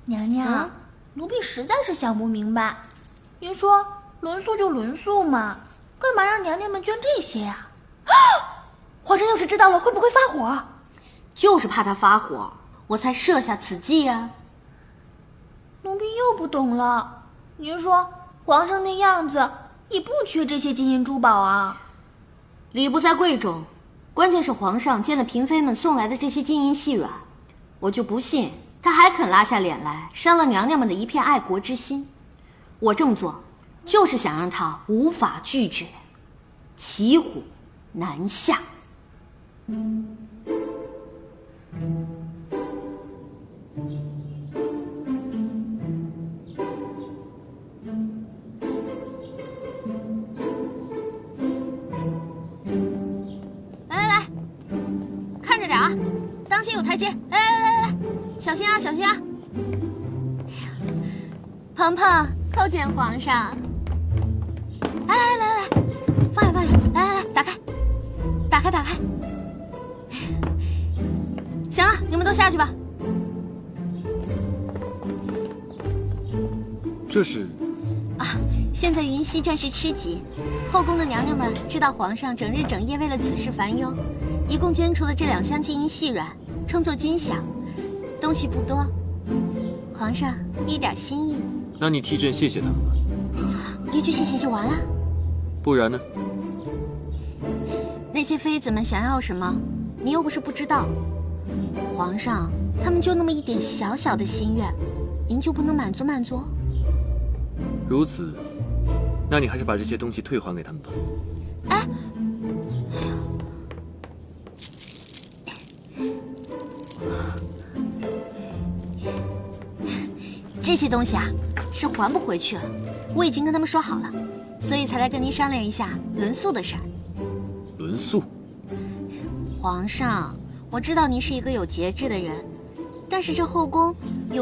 娘娘，奴婢实在是想不明白，您说轮宿就轮宿嘛，干嘛让娘娘们捐这些呀？啊！皇上要是知道了，会不会发火？就是怕他发火，我才设下此计啊。奴婢又不懂了，您说皇上那样子也不缺这些金银珠宝啊？礼不在贵重，关键是皇上见了嫔妃们送来的这些金银细软，我就不信他还肯拉下脸来伤了娘娘们的一片爱国之心。我这么做就是想让他无法拒绝，骑虎难下。来，看着点啊，当心有台阶！来，小心啊，小心啊！鹏鹏，叩见皇上！来，放下，来，打开！行了，你们都下去吧。这是现在云溪战事吃紧，后宫的娘娘们知道皇上整日整夜为了此事烦忧，一共捐出了这2箱金银细软，充作军饷。东西不多，皇上一点心意。那你替朕谢谢他们吧。一句谢谢就完了？不然呢？那些妃子们想要什么，你又不是不知道。皇上他们就那么一点小小的心愿，您就不能满足？如此，那你还是把这些东西退还给他们吧。哎，这些东西啊是还不回去了，我已经跟他们说好了，所以才来跟您商量一下轮宿的事儿。轮宿？皇上，我知道您是一个有节制的人，但是这后宫有